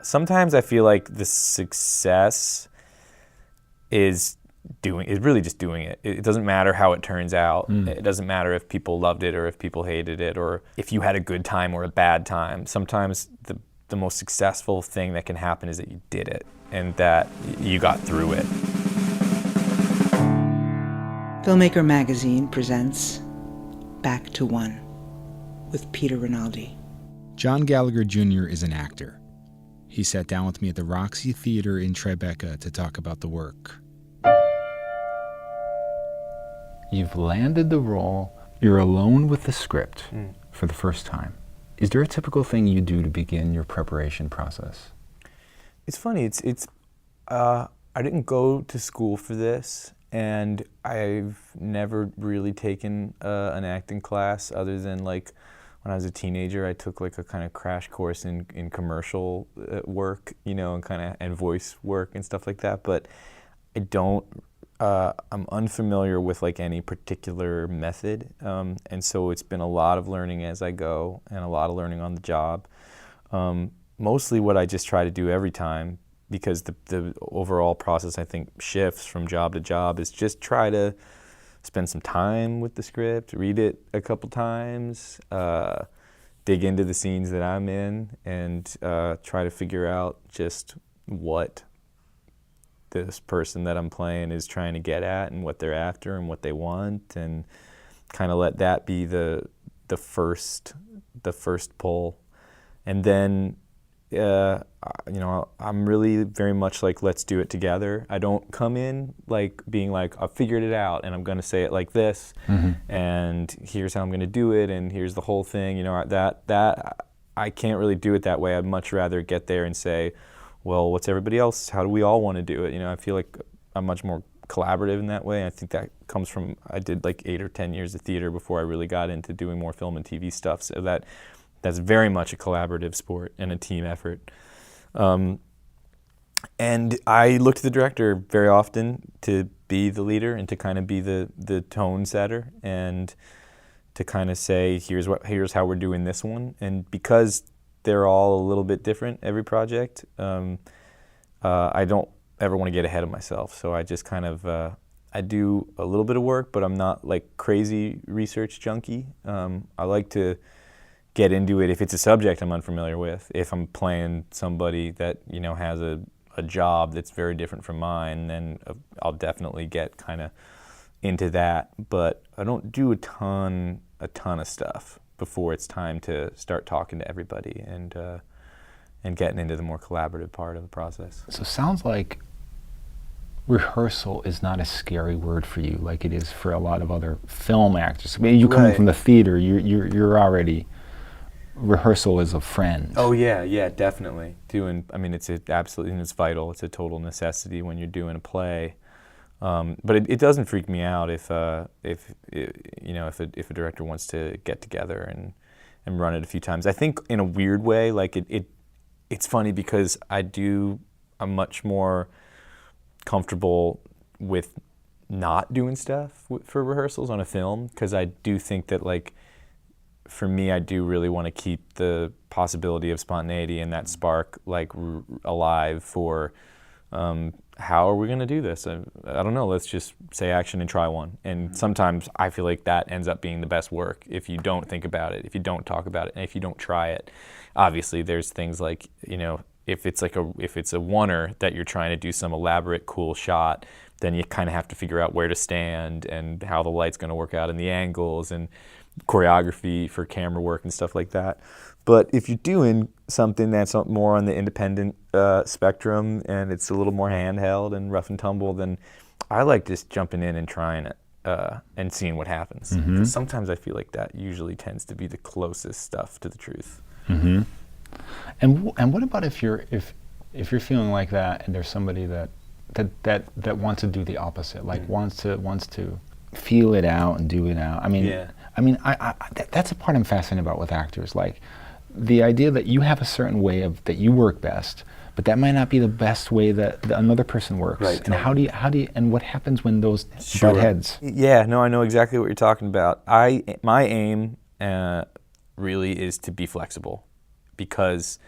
Sometimes I feel like the success is really just doing it. It doesn't matter how it turns out. It doesn't matter if people loved it or if people hated it or if you had a good time or a bad time. Sometimes the most successful thing that can happen is that you did it and that you got through it. Filmmaker Magazine presents Back to One with Peter Rinaldi. John Gallagher Jr. is an actor. He sat down with me at the Roxy Theater in Tribeca to talk about the work. You've landed the role. You're alone with the script for the first time. Is there a typical thing you do to begin your preparation process? It's funny. I didn't go to school for this, and I've never really taken an acting class other than like when I was a teenager. I took like a kind of crash course in commercial work, and voice work and stuff like that. But I don't. I'm unfamiliar with like any particular method, and so it's been a lot of learning as I go and a lot of learning on the job. Mostly what I just try to do every time, because the overall process I think shifts from job to job, is just try to spend some time with the script, read it a couple times, dig into the scenes that I'm in, and try to figure out just what this person that I'm playing is trying to get at and what they're after and what they want, and kind of let that be the first pull. And then I'm really very much like, let's do it together. I don't come in like being like, I've figured it out and I'm going to say it like this, and here's how I'm going to do it, and here's the whole thing. That I can't really do it that way. I'd much rather get there and say, well, what's everybody else? How do we all want to do it? I feel like I'm much more collaborative in that way. I think that comes from, I did like 8 or 10 years of theater before I really got into doing more film and TV stuff. So that's very much a collaborative sport and a team effort. And I look to the director very often to be the leader and to kind of be the tone setter and to kind of say, here's how we're doing this one. And because they're all a little bit different, every project, I don't ever want to get ahead of myself. So I just kind of, I do a little bit of work, but I'm not like crazy research junkie. I like to get into it if it's a subject I'm unfamiliar with. If I'm playing somebody that has a job that's very different from mine, then I'll definitely get kind of into that. But I don't do a ton of stuff before it's time to start talking to everybody and getting into the more collaborative part of the process. So it sounds like rehearsal is not a scary word for you like it is for a lot of other film actors. I mean, you coming from the theater, you're already, rehearsal is a friend. Oh yeah, definitely. It's absolutely, and it's vital. It's a total necessity when you're doing a play. But it doesn't freak me out if a director wants to get together and run it a few times. I think in a weird way, like it's funny because I'm much more comfortable with not doing stuff for rehearsals on a film, because I do think that, like, for me, I do really want to keep the possibility of spontaneity and that spark like alive for how are we going to do this? I don't know. Let's just say action and try one. And sometimes I feel like that ends up being the best work if you don't think about it, if you don't talk about it, and if you don't try it. Obviously, there's things like, if it's a oneer that you're trying to do some elaborate, cool shot, then you kind of have to figure out where to stand and how the light's going to work out and the angles and choreography for camera work and stuff like that. But if you're doing something that's more on the independent spectrum and it's a little more handheld and rough and tumble, then I like just jumping in and trying it and seeing what happens. Sometimes I feel like that usually tends to be the closest stuff to the truth. And what about if you're feeling like that and there's somebody that wants to do the opposite, like wants to feel it out and do it out? That's a part I'm fascinated about with actors, like the idea that you have a certain way that you work best, but that might not be the best way that another person works. Right. And how do you and what happens when those butt heads? Yeah, no, I know exactly what you're talking about. My aim really is to be flexible, because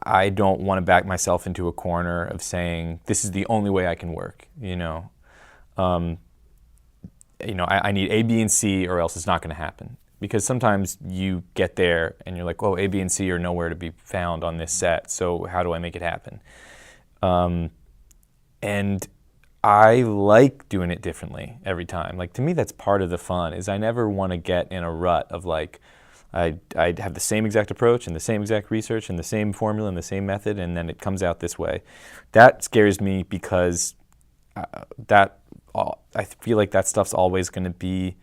I don't want to back myself into a corner of saying this is the only way I can work. I need A, B, and C, or else it's not going to happen. Because sometimes you get there and you're like, oh, A, B, and C are nowhere to be found on this set, so how do I make it happen? And I like doing it differently every time. Like, to me, that's part of the fun, is I never want to get in a rut of like, I have the same exact approach and the same exact research and the same formula and the same method, and then it comes out this way. That scares me because I feel like that stuff's always going to be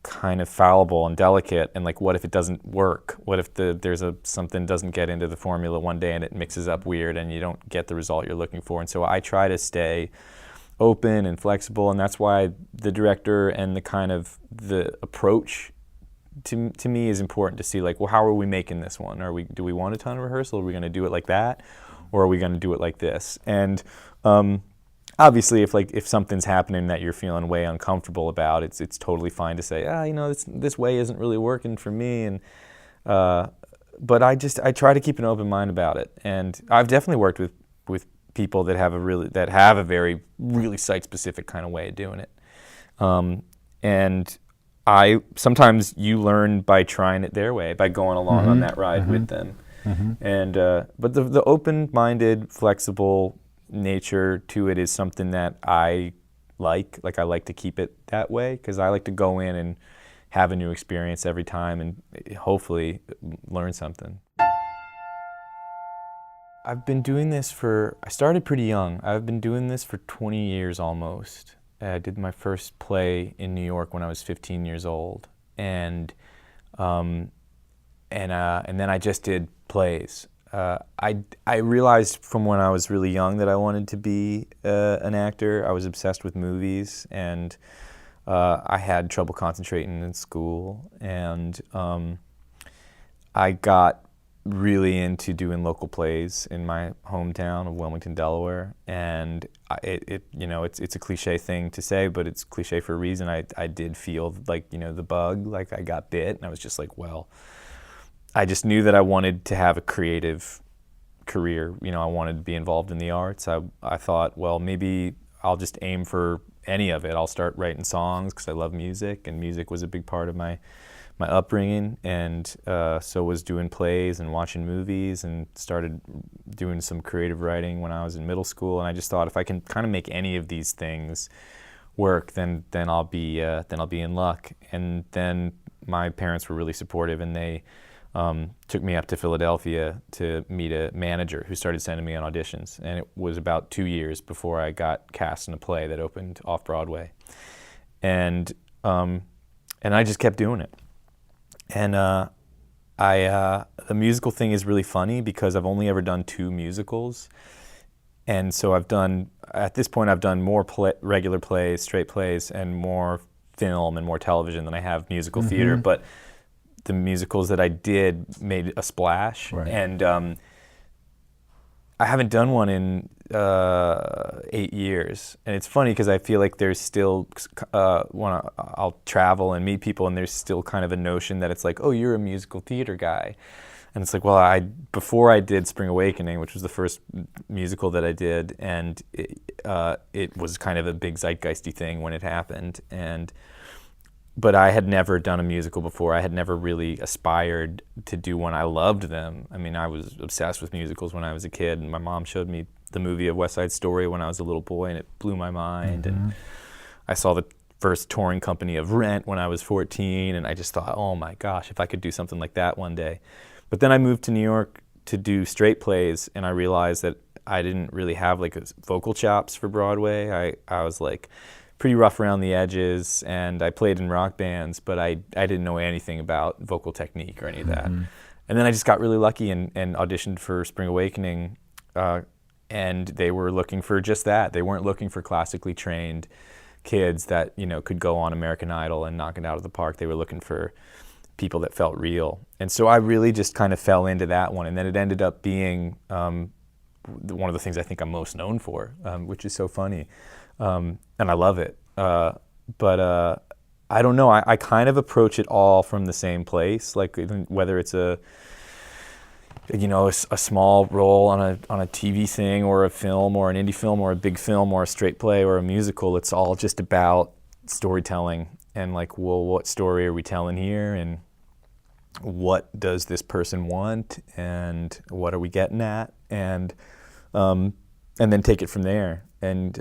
kind of fallible and delicate, and like, what if it doesn't work? What if something doesn't get into the formula one day and it mixes up weird and you don't get the result you're looking for? And so I try to stay open and flexible, and that's why the director and the kind of the approach to me is important to see, like, well, how are we making this one? Do we want a ton of rehearsal? Are we going to do it like that, or are we going to do it like this? And obviously, if something's happening that you're feeling way uncomfortable about, it's totally fine to say, this way isn't really working for me. And but I try to keep an open mind about it. And I've definitely worked with people that have a very really site specific kind of way of doing it. And sometimes you learn by trying it their way, by going along on that ride with them. And but the open-minded, flexible nature to it is something that I like. Like, I like to keep it that way because I like to go in and have a new experience every time and hopefully learn something. I've been doing this I started pretty young. I've been doing this for 20 years almost. I did my first play in New York when I was 15 years old, and then I just did plays. I realized from when I was really young that I wanted to be an actor. I was obsessed with movies, and I had trouble concentrating in school, and I got really into doing local plays in my hometown of Wilmington, Delaware, and it's a cliche thing to say, but it's cliche for a reason. I did feel like, the bug, like I got bit, and I was just like, well, I just knew that I wanted to have a creative career. I wanted to be involved in the arts. I thought, well, maybe I'll just aim for any of it. I'll start writing songs because I love music, and music was a big part of my upbringing, and so was doing plays and watching movies, and started doing some creative writing when I was in middle school. And I just thought, if I can kind of make any of these things work, then I'll be in luck. And then my parents were really supportive, and they took me up to Philadelphia to meet a manager who started sending me on auditions. And it was about 2 years before I got cast in a play that opened off Broadway, and I just kept doing it. And the musical thing is really funny because I've only ever done 2 musicals, and so at this point I've done more regular plays, straight plays, and more film and more television than I have musical theater. But the musicals that I did made a splash, right. And I haven't done one in 8 years, and it's funny because I feel like there's still when I'll travel and meet people, and there's still kind of a notion that it's like, oh, you're a musical theater guy, and it's like, well, before I did Spring Awakening, which was the first musical that I did, and it was kind of a big zeitgeisty thing when it happened, but I had never done a musical before. I had never really aspired to do one. I loved them. I mean, I was obsessed with musicals when I was a kid, and my mom showed me the movie of West Side Story when I was a little boy, and it blew my mind. And I saw the first touring company of Rent when I was 14, and I just thought, oh my gosh, if I could do something like that one day. But then I moved to New York to do straight plays, and I realized that I didn't really have like vocal chops for Broadway. I was like pretty rough around the edges, and I played in rock bands, but I didn't know anything about vocal technique or any of that. And then I just got really lucky and auditioned for Spring Awakening, and they were looking for just that. They weren't looking for classically trained kids that could go on American Idol and knock it out of the park. They were looking for people that felt real. And so I really just kind of fell into that one, and then it ended up being one of the things I think I'm most known for, which is so funny. And I love it. But I don't know. I kind of approach it all from the same place. Like, whether it's you know, a small role on a TV thing or a film or an indie film or a big film or a straight play or a musical. It's all just about storytelling and like, well, what story are we telling here, and what does this person want, and what are we getting at, and then take it from there, and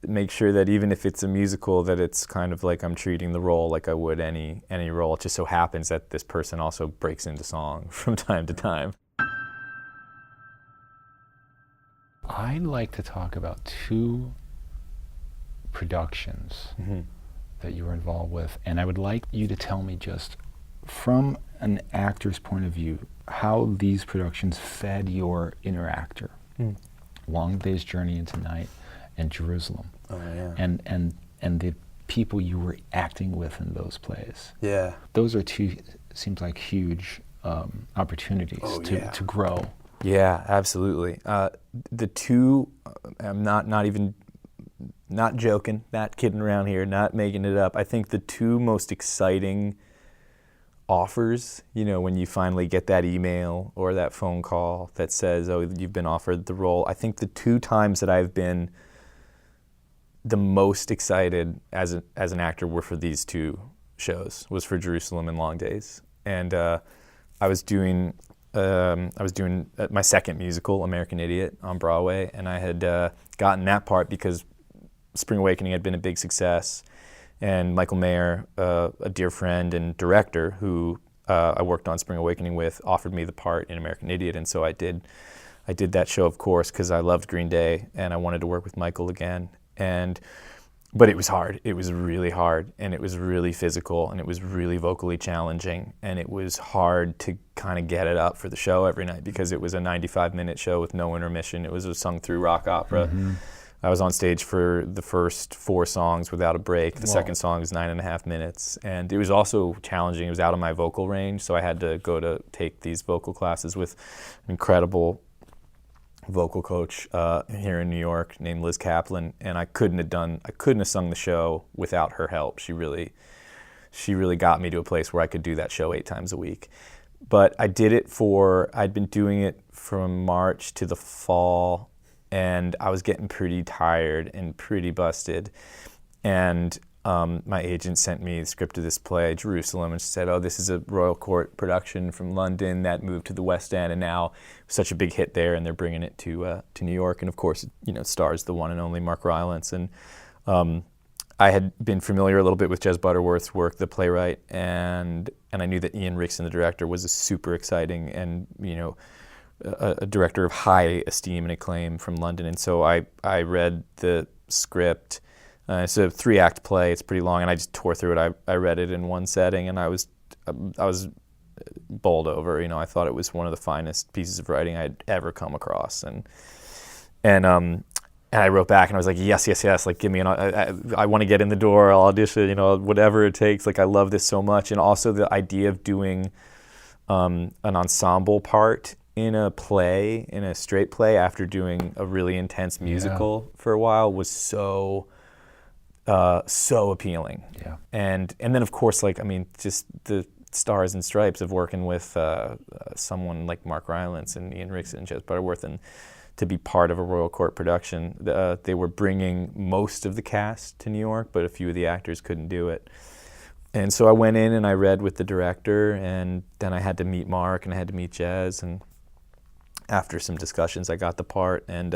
make sure that even if it's a musical, that it's kind of like I'm treating the role like I would any role. It just so happens that this person also breaks into song from time to time. I'd like to talk about 2 productions that you were involved with, and I would like you to tell me, just from an actor's point of view, how these productions fed your inner actor. Long Day's Journey into Night and Jerusalem. Oh yeah. And the people you were acting with in those plays. Yeah. Those are 2, seems like huge opportunities to grow. Yeah, absolutely. The 2, I'm not joking, not kidding around here, not making it up. I think the 2 most exciting offers, you know, when you finally get that email or that phone call that says, oh, you've been offered the role. I think the 2 times that I've been the most excited as an actor were for these 2 shows, was for Jerusalem and Long Days. And I was doing my second musical, American Idiot, on Broadway, and I had gotten that part because Spring Awakening had been a big success. And Michael Mayer, a dear friend and director who I worked on Spring Awakening with, offered me the part in American Idiot, and so I did that show, of course, because I loved Green Day and I wanted to work with Michael again. But it was hard. It was really hard, and it was really physical, and it was really vocally challenging, and it was hard to kind of get it up for the show every night because it was a 95-minute show with no intermission. It was a sung-through rock opera. I was on stage for the first 4 songs without a break. The second song is 9.5 minutes. And it was also challenging. It was out of my vocal range, so I had to go to take these vocal classes with an incredible vocal coach here in New York named Liz Kaplan. And I couldn't have sung the show without her help. She really got me to a place where I could do that show 8 times a week. But I'd been doing it from March to the fall, and I was getting pretty tired and pretty busted. And my agent sent me the script of this play, Jerusalem, and she said, oh, this is a Royal Court production from London that moved to the West End, and now it's such a big hit there, and they're bringing it to New York. And of course, it stars the one and only Mark Rylance. And I had been familiar a little bit with Jez Butterworth's work, the playwright, and I knew that Ian Rickson, the director, was a super exciting and, a director of high esteem and acclaim from London. And so I read the script. It's a 3-act play. It's pretty long, and I just tore through it. I read it in one setting, and I was bowled over. I thought it was one of the finest pieces of writing I had ever come across. And I wrote back, and I was like, yes, like, give me I want to get in the door. I'll audition, whatever it takes. Like, I love this so much. And also the idea of doing an ensemble part in a play, in a straight play, after doing a really intense musical for a while was so appealing. Yeah. And then of course, just the stars and stripes of working with someone like Mark Rylance and Ian Rickson and Jez Butterworth, and to be part of a Royal Court production. They were bringing most of the cast to New York, but a few of the actors couldn't do it. And so I went in and I read with the director, and then I had to meet Mark and I had to meet Jez, and after some discussions, I got the part, and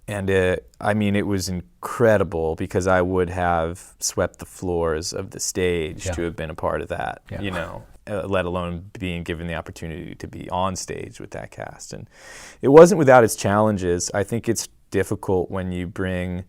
it was incredible because I would have swept the floors of the stage to have been a part of that, let alone being given the opportunity to be on stage with that cast. And it wasn't without its challenges. I think it's difficult when you bring,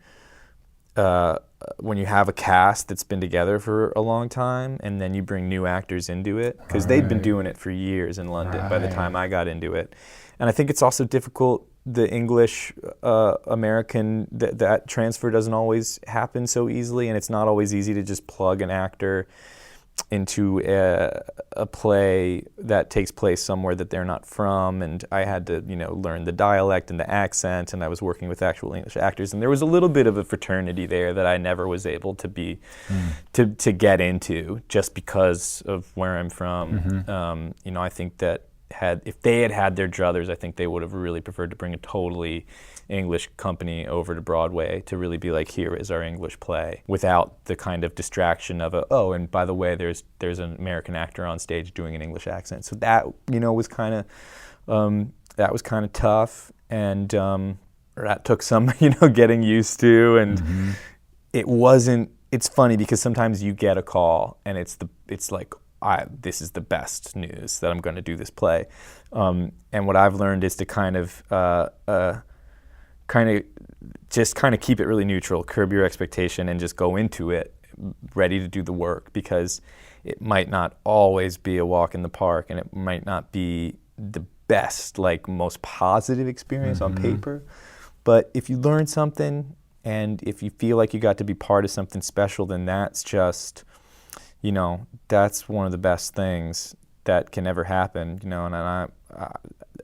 when you have a cast that's been together for a long time, and then you bring new actors into it, because they'd been doing it for years in London by the time I got into it. And I think it's also difficult, the English American, that transfer doesn't always happen so easily, and it's not always easy to just plug an actor into a play that takes place somewhere that they're not from. And I had to, learn the dialect and the accent, and I was working with actual English actors, and there was a little bit of a fraternity there that I never was able to be to get into just because of where I'm from. I think that if they had their druthers, I think they would have really preferred to bring a totally English company over to Broadway to really be like, here is our English play, without the kind of distraction of and by the way, there's an American actor on stage doing an English accent. So that, was kind of tough, and that took some getting used to, and it's funny because sometimes you get a call and it's like, this is the best news that I'm going to do this play, and what I've learned is to kind of keep it really neutral, curb your expectation, and just go into it ready to do the work, because it might not always be a walk in the park, and it might not be the best, like most positive experience on paper, but if you learn something and if you feel like you got to be part of something special, then that's just, that's one of the best things that can ever happen, and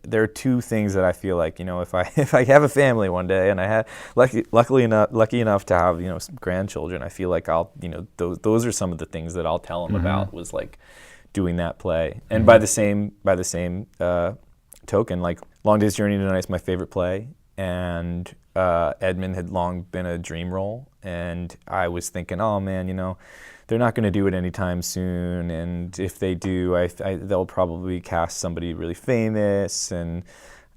there are two things that I feel like, if I have a family one day, and I have lucky enough to have, some grandchildren, I feel like I'll, those are some of the things that I'll tell them about, was like doing that play. And by the same token, like Long Day's Journey Tonight is my favorite play, and Edmund had long been a dream role, and I was thinking, oh man, they're not going to do it anytime soon, and if they do, they'll probably cast somebody really famous, and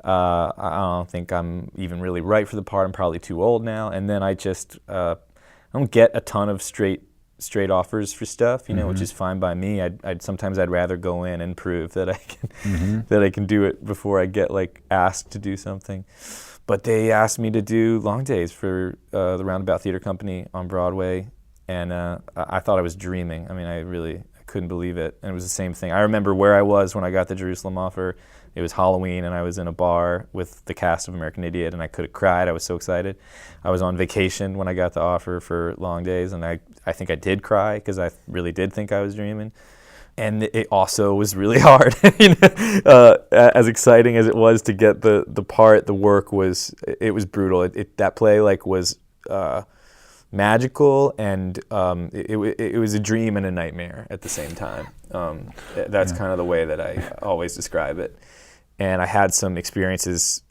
I don't think I'm even really right for the part. I'm probably too old now, and then I don't get a ton of straight offers for stuff, which is fine by me. Sometimes I'd rather go in and prove that I can that I can do it before I get like asked to do something. But they asked me to do Long Days for the Roundabout Theater Company on Broadway. And I thought I was dreaming. I mean, I couldn't believe it. And it was the same thing. I remember where I was when I got the Jerusalem offer. It was Halloween, and I was in a bar with the cast of American Idiot, and I could have cried. I was so excited. I was on vacation when I got the offer for Long Days, and I think I did cry because I really did think I was dreaming. And it also was really hard. As exciting as it was to get the part, the work was brutal. That play was magical, and it was a dream and a nightmare at the same time. That's kind of the way that I always describe it. And I had some experiences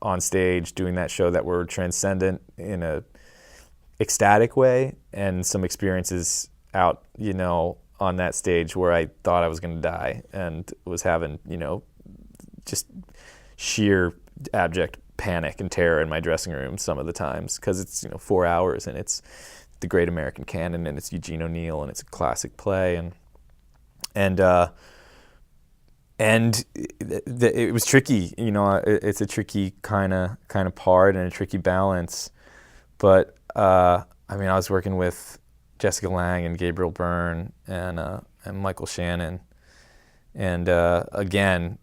on stage doing that show that were transcendent in a ecstatic way, and some experiences out, on that stage where I thought I was going to die and was having, just sheer abject panic and terror in my dressing room some of the times, because it's 4 hours, and it's the Great American Canon, and it's Eugene O'Neill, and it's a classic play, and it was tricky. It's a tricky kind of part and a tricky balance. But I was working with Jessica Lange and Gabriel Byrne and Michael Shannon, and again,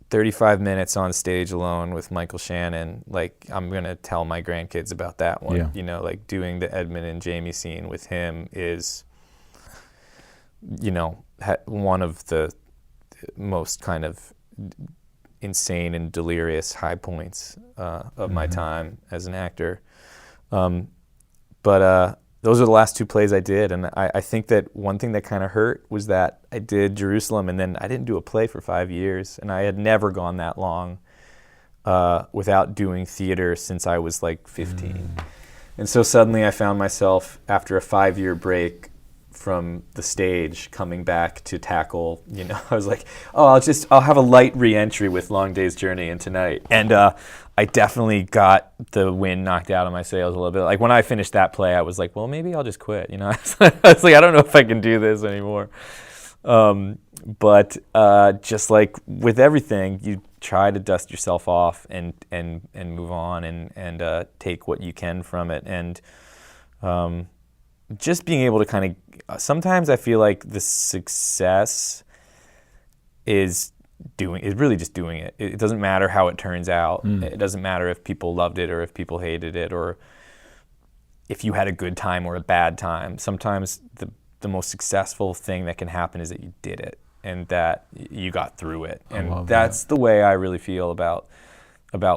35 minutes on stage alone with Michael Shannon, I'm going to tell my grandkids about that one. Yeah. Doing the Edmund and Jamie scene with him is, one of the most kind of insane and delirious high points of my time as an actor. But those are the last two plays I did, and I think that one thing that kind of hurt was that I did Jerusalem, and then I didn't do a play for 5 years, and I had never gone that long without doing theater since I was 15. And so suddenly I found myself, after a 5-year break from the stage, coming back to tackle, I was like, I'll have a light re-entry with Long Day's Journey and Tonight. And I definitely got the wind knocked out of my sails a little bit. When I finished that play, I was like, well, maybe I'll just quit. I was like, I don't know if I can do this anymore. But just like with everything, you try to dust yourself off and move on and take what you can from it. And just being able to kind of, sometimes I feel like the success is really just doing it. It doesn't matter how it turns out. It doesn't matter if people loved it or if people hated it or if you had a good time or a bad time. Sometimes the most successful thing that can happen is that you did it and that you got through it. And that's the way I really feel about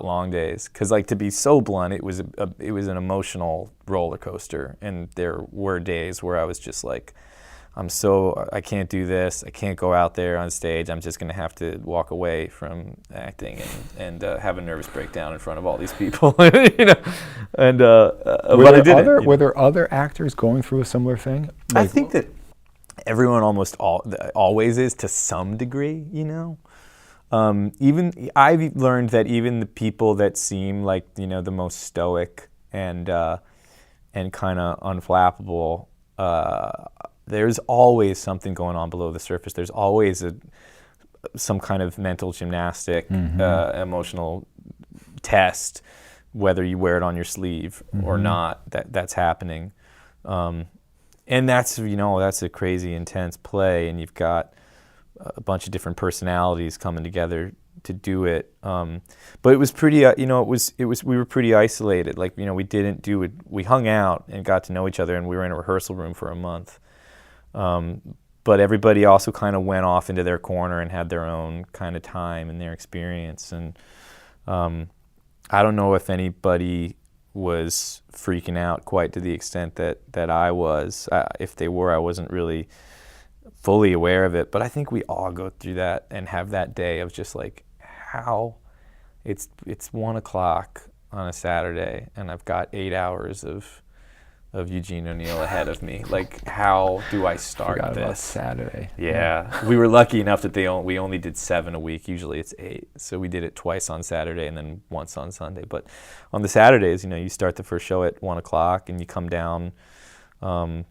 Long Days. Because to be so blunt, it was an emotional roller coaster, and there were days where I was just like, I can't do this. I can't go out there on stage. I'm just going to have to walk away from acting and have a nervous breakdown in front of all these people, you know. And but I didn't. Were there other actors going through a similar thing? I think that everyone always is to some degree, you know. Even I've learned that even the people that seem like, you know, the most stoic and kind of unflappable, there's always something going on below the surface. There's always some kind of mental gymnastic, emotional test, whether you wear it on your sleeve or not. That's happening, and that's, you know, that's a crazy intense play, and you've got a bunch of different personalities coming together to do it. But it was pretty, you know, we were pretty isolated. Like, you know, we didn't do it. We hung out and got to know each other, and we were in a rehearsal room for a month. But everybody also kind of went off into their corner and had their own kind of time and their experience. And I don't know if anybody was freaking out quite to the extent that I was. If they were, I wasn't really fully aware of it. But I think we all go through that and have that day of just like, how it's 1 o'clock on a Saturday and I've got 8 hours of Eugene O'Neill ahead of me. Like, how do I start Forgot this? About Saturday. Yeah. We were lucky enough that we only did 7 a week. Usually it's 8. So we did it twice on Saturday and then once on Sunday. But on the Saturdays, you know, you start the first show at 1 o'clock and you come down around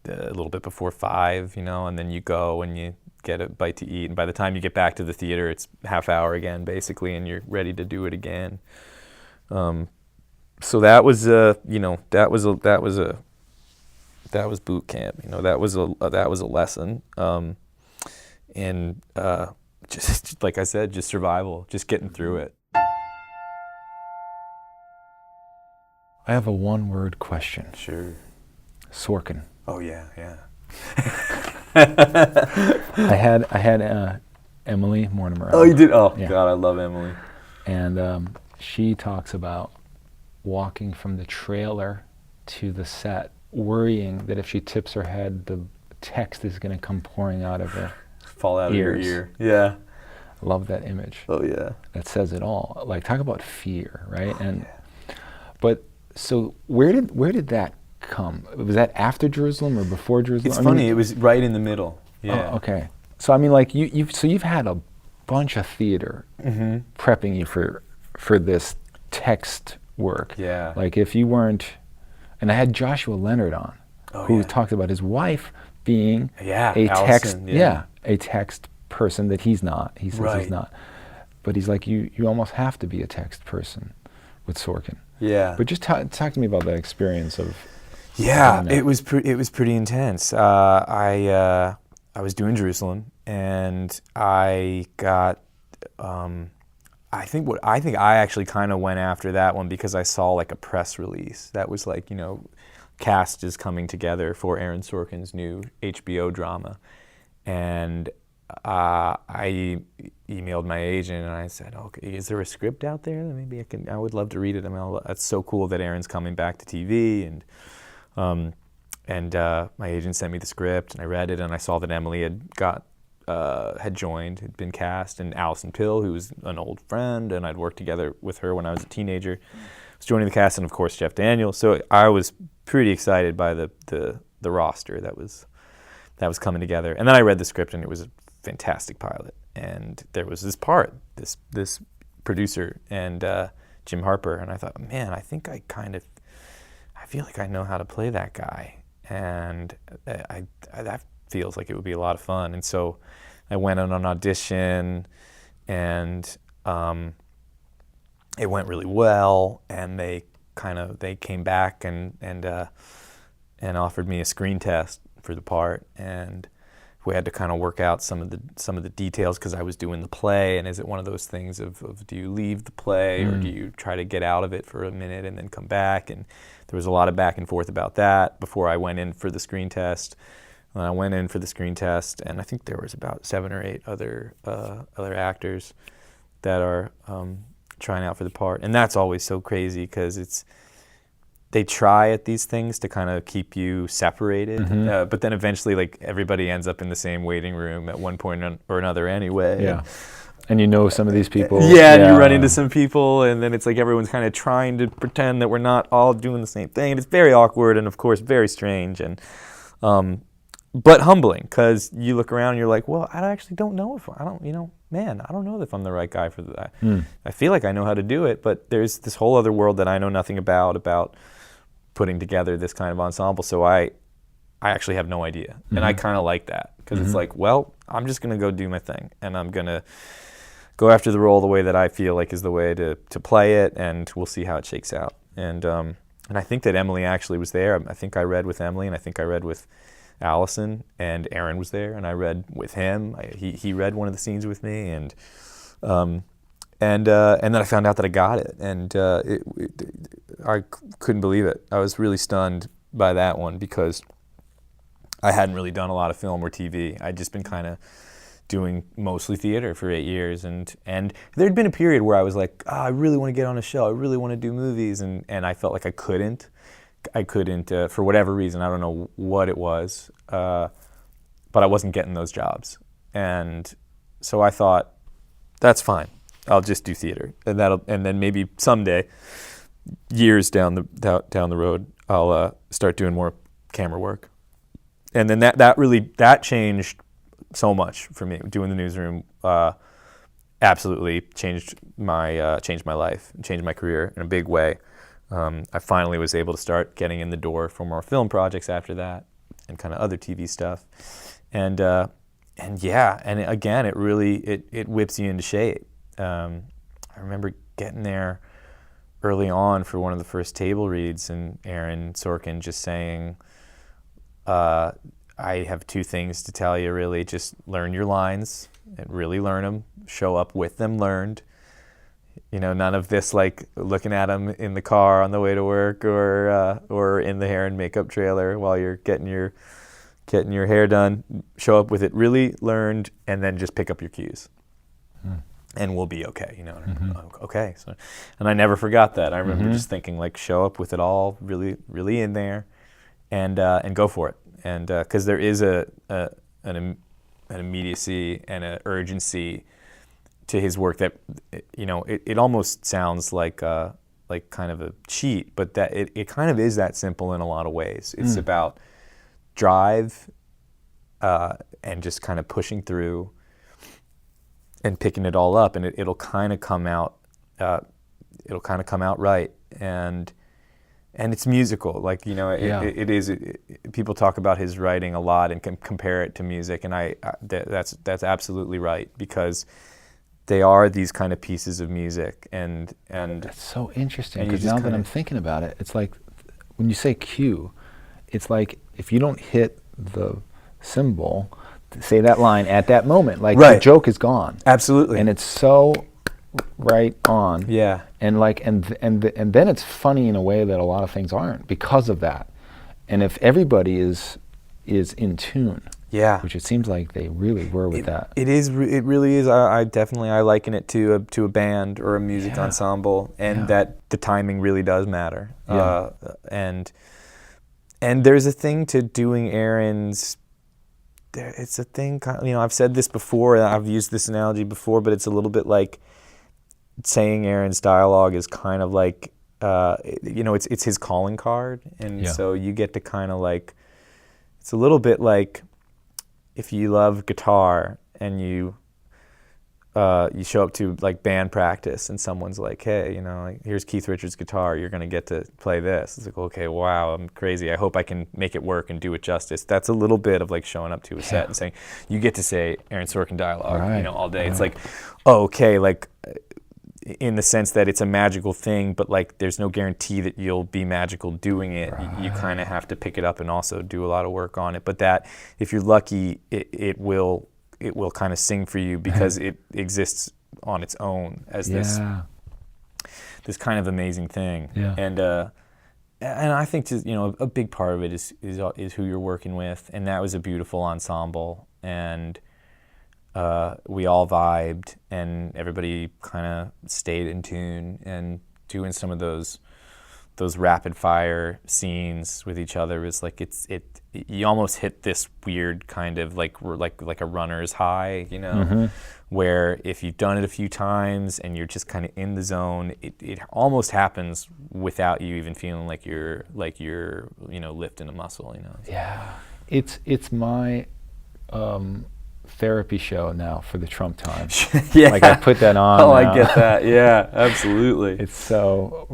a little bit before 5, you know, and then you go and you get a bite to eat. And by the time you get back to the theater, it's half hour again, basically, and you're ready to do it again. So that was you know, that was boot camp. You know, that was a lesson. And just like I said, just survival, just getting through it. I have a one-word question. Sure. Sorkin. Oh yeah. I had Emily Mortimer. Oh, you did? Oh, yeah. God, I love Emily. And she talks about walking from the trailer to the set, worrying that if she tips her head, the text is going to come pouring out of her Fall out ears. of your ear. Yeah. Love that image. Oh, yeah. That says it all. Like, talk about fear, right? And but so where did that come? Was that after Jerusalem or before Jerusalem? It's funny. It was right in the middle. Yeah. Oh, okay. So I mean, like you've had a bunch of theater prepping you for this text work. Yeah. Like if you weren't, and I had Joshua Leonard on, who talked about his wife being a text, a text person that he's not. He says he's not, but he's like you almost have to be a text person with Sorkin. Yeah. But just talk to me about that experience of. Yeah, it was pretty intense. I was doing Jerusalem, and I got. I think I actually kind of went after that one because I saw like a press release that was like, you know, cast is coming together for Aaron Sorkin's new HBO drama, and I emailed my agent and I said, okay, is there a script out there that maybe I would love to read it. I mean, that's so cool that Aaron's coming back to TV, and my agent sent me the script and I read it and I saw that Emily had been cast, and Allison Pill, who was an old friend and I'd worked together with her when I was a teenager, was joining the cast, and of course Jeff Daniels. So I was pretty excited by the roster that was coming together. And then I read the script and it was a fantastic pilot. And there was this this producer and Jim Harper, and I thought, man, I think I feel like I know how to play that guy, and that feels like it would be a lot of fun. And so I went on an audition, and it went really well, and they came back and offered me a screen test for the part, and we had to kind of work out some of the details because I was doing the play, and is it one of those things of do you leave the play or do you try to get out of it for a minute and then come back? And there was a lot of back and forth about that before I went in for the screen test. And I went in for the screen test, and I think there was about 7 or 8 other actors that are trying out for the part, and that's always so crazy because they try at these things to kind of keep you separated, but then eventually, like, everybody ends up in the same waiting room at one point or another anyway. Yeah. And you know some of these people. Yeah, and you run into some people, and then it's like everyone's kind of trying to pretend that we're not all doing the same thing. And it's very awkward and, of course, very strange, and but humbling, because you look around and you're like, well, I actually don't know if I don't know if I'm the right guy for that. I feel like I know how to do it, but there's this whole other world that I know nothing about putting together this kind of ensemble. So I actually have no idea, and I kind of like that, because it's like, well, I'm just gonna go do my thing, and I'm gonna go after the role the way that I feel like is the way to play it, and we'll see how it shakes out. And I think that Emily actually was there. I think I read with Emily, and I think I read with Allison, and Aaron was there, and I read with him. He read one of the scenes with me, and then I found out that I got it, and I couldn't believe it. I was really stunned by that one, because I hadn't really done a lot of film or TV. I'd just been kind of doing mostly theater for 8 years, and there'd been a period where I was like, I really want to get on a show, I really want to do movies, and I felt like I couldn't for whatever reason. I don't know what it was, but I wasn't getting those jobs, and so I thought, that's fine, I'll just do theater, and then maybe someday, years down the road, I'll start doing more camera work. And then that changed so much for me. Doing the newsroom absolutely changed my life, changed my career in a big way. I finally was able to start getting in the door for more film projects after that, and kind of other TV stuff. And again, it really whips you into shape. I remember getting there early on for one of the first table reads, and Aaron Sorkin just saying, I have two things to tell you, really. Just learn your lines and really learn them. Show up with them learned. None of this like looking at them in the car on the way to work, or in the hair and makeup trailer while you're getting your hair done. Show up with it really learned, and then just pick up your cues. And we'll be okay, Okay. So, and I never forgot that. I remember just thinking, like, show up with it all really, really in there, and go for it. And because there is an immediacy and an urgency to his work that, it almost sounds like kind of a cheat, but that it kind of is that simple in a lot of ways. It's about drive and just kind of pushing through and picking it all up, and it'll kind of come out. It'll kind of come out right, and it's musical. Like, it is. People talk about his writing a lot and compare it to music, and that's absolutely right, because they are these kind of pieces of music, and that's so interesting, because now that I'm thinking about it, it's like when you say cue, it's like if you don't hit the cymbal, say that line at that moment, like the joke is gone. Absolutely. And it's so right on. Yeah. And then it's funny in a way that a lot of things aren't, because of that. And if everybody is in tune, which it seems like they really were with that. It is. It really is. I definitely liken it to a band or a music ensemble, and that the timing really does matter. Yeah. And there's a thing to doing errands. It's a thing. I've said this before. I've used this analogy before, but it's a little bit like saying Aaron's dialogue is kind of like, it's his calling card, and so you get to kind of like, it's a little bit like if you love guitar and you show up to like band practice and someone's like, hey, like, here's Keith Richards' guitar, you're gonna get to play this. It's like, okay, wow, I'm crazy. I hope I can make it work and do it justice. That's a little bit of like showing up to a set and saying, you get to say Aaron Sorkin dialogue, all day. It's like, oh, okay, like, in the sense that it's a magical thing, but like there's no guarantee that you'll be magical doing it. You kind of have to pick it up and also do a lot of work on it. But that, if you're lucky, it will kind of sing for you, because it exists on its own as this kind of amazing thing. Yeah. And I think a big part of it is who you're working with, and that was a beautiful ensemble, and we all vibed, and everybody kind of stayed in tune, and doing some of those those rapid fire scenes with each other is like you almost hit this weird kind of like a runner's high, you know, where if you've done it a few times and you're just kind of in the zone, it almost happens without you even feeling like you're lifting a muscle, you know. Yeah, it's my therapy show now for the Trump time. Yeah. Like I put that on. Oh, now. I get that. Yeah, absolutely. It's so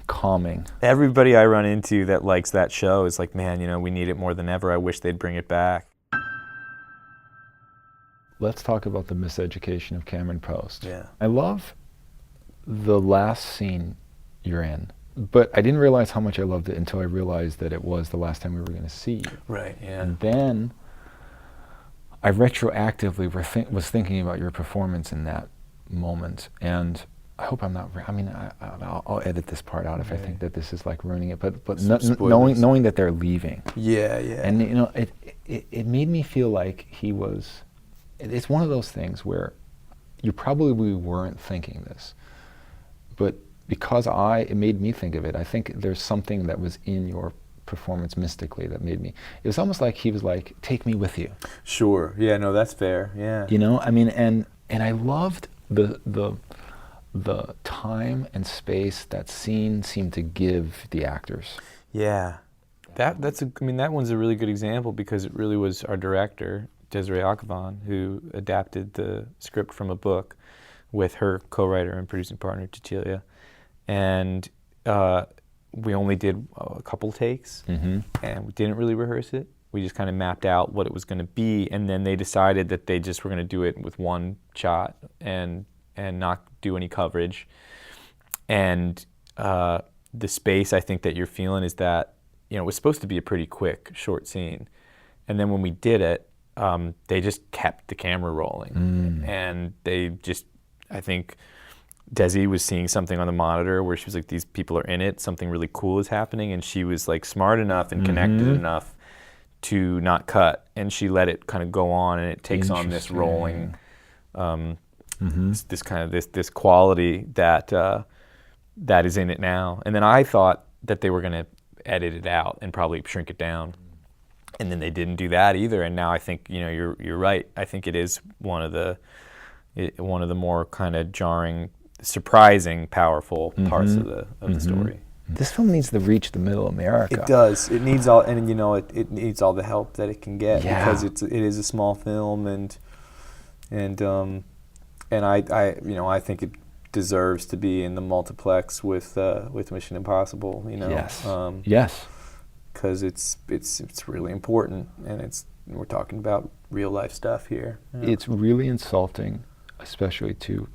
calming. Everybody I run into that likes that show is like, man, you know, we need it more than ever. I wish they'd bring it back. Let's talk about the Miseducation of Cameron Post. Yeah. I love the last scene you're in, but I didn't realize how much I loved it until I realized that it was the last time we were going to see you. Right, yeah. And then I retroactively was thinking about your performance in that moment, and I hope I'm not. I mean, I'll edit this part out if I think that this is like ruining it. But knowing that they're leaving. Yeah. And you know, it made me feel like he was. It's one of those things where you probably weren't thinking this, but because it made me think of it. I think there's something that was in your performance mystically that made me. It was almost like he was like, "Take me with you." Sure. Yeah. No, that's fair. Yeah. You know, I mean, and I loved the time and space that scene seemed to give the actors. Yeah. That one's a really good example because it really was our director, Desiree Akhavan, who adapted the script from a book with her co-writer and producing partner, Cecilia. And we only did a couple takes, and we didn't really rehearse it. We just kind of mapped out what it was going to be, and then they decided that they just were going to do it with one shot and not do any coverage. And the space I think that you're feeling is that, you know, it was supposed to be a pretty quick, short scene. And then when we did it, they just kept the camera rolling. And they just, I think Desi was seeing something on the monitor where she was like, these people are in it, something really cool is happening, and she was like smart enough and connected enough to not cut, and she let it kind of go on, and it takes on this rolling, this kind of this quality that is in it now. And then I thought that they were going to edit it out and probably shrink it down, and then they didn't do that either. And now I think, you know, you're right. I think it is one of the more kind of jarring, surprising, powerful parts of the story. This film needs to reach the middle America. It does. It needs all, and you know, it needs all the help that it can get because it is a small film, and I you know, I think it deserves to be in the multiplex with Mission Impossible. You know. Yes. Yes. Because it's really important, and we're talking about real life stuff here. Yeah. It's really insulting, especially to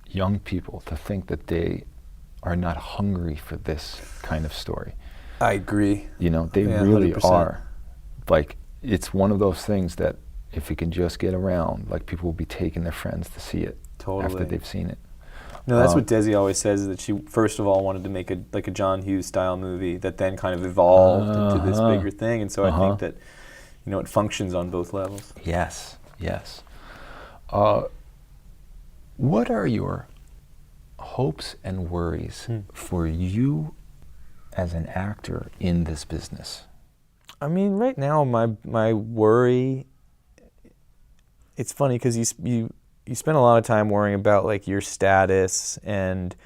young people, to think that they are not hungry for this kind of story. I agree. You know, they really 100%. Are. Like, it's one of those things that if it can just get around, like, people will be taking their friends to see it after they've seen it. No, that's what Desi always says, is that she first of all wanted to make a John Hughes style movie that then kind of evolved into this bigger thing, and so I think that, you know, it functions on both levels. Yes, yes. What are your hopes and worries for you as an actor in this business? I mean, right now my worry, it's funny because you spend a lot of time worrying about like your status and,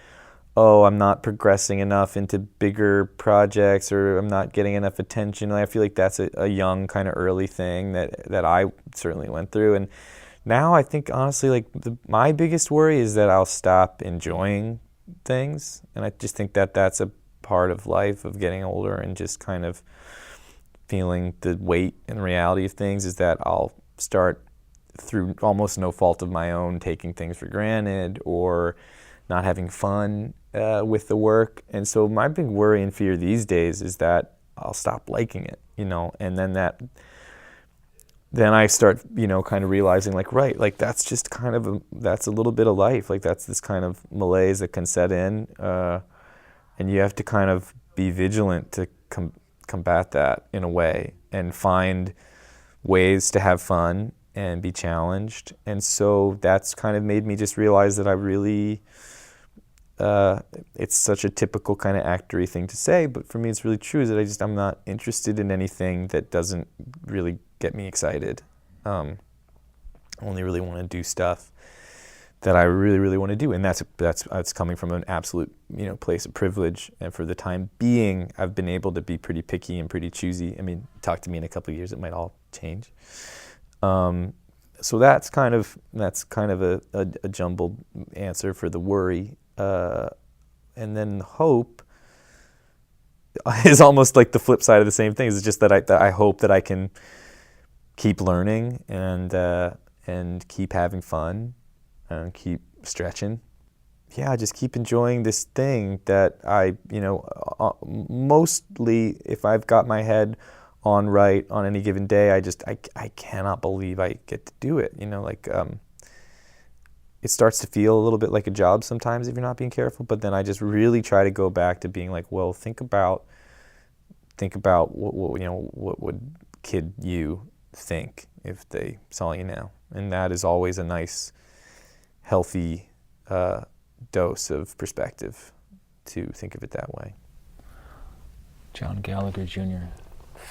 oh, I'm not progressing enough into bigger projects, or I'm not getting enough attention. I feel like that's a young kind of early thing that I certainly went through. And now I think honestly, like my biggest worry is that I'll stop enjoying things. And I just think that that's a part of life, of getting older and just kind of feeling the weight and reality of things, is that I'll start, through almost no fault of my own, taking things for granted or not having fun with the work. And so my big worry and fear these days is that I'll stop liking it, you know, and then I start, you know, kind of realizing like, right, like that's just kind of that's a little bit of life. Like that's this kind of malaise that can set in, and you have to kind of be vigilant to combat that in a way and find ways to have fun and be challenged. And so that's kind of made me just realize that I really it's such a typical kind of actory thing to say, but for me it's really true, is that I'm not interested in anything that doesn't really get me excited. I only really want to do stuff that I really, really want to do, and that's coming from an absolute, place of privilege. And for the time being, I've been able to be pretty picky and pretty choosy. I mean, talk to me in a couple of years, it might all change. So that's kind of a jumbled answer for the worry, and then the hope is almost like the flip side of the same thing. It's just that I hope that I can keep learning and keep having fun. And keep stretching. Yeah, just keep enjoying this thing that I, mostly if I've got my head on right on any given day, I cannot believe I get to do it. It starts to feel a little bit like a job sometimes if you're not being careful, but then I just really try to go back to being like, well, think about what would kid you think if they saw you now? And that is always a nice, healthy dose of perspective to think of it that way. John Gallagher Jr.,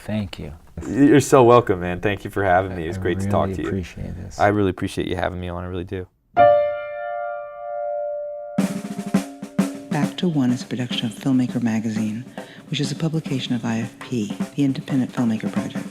thank you. You're so welcome, man. Thank you for having me. It's great really to talk to you. I appreciate this. I really appreciate you having me on. I really do. Back to One is a production of Filmmaker Magazine, which is a publication of IFP, the Independent Filmmaker Project.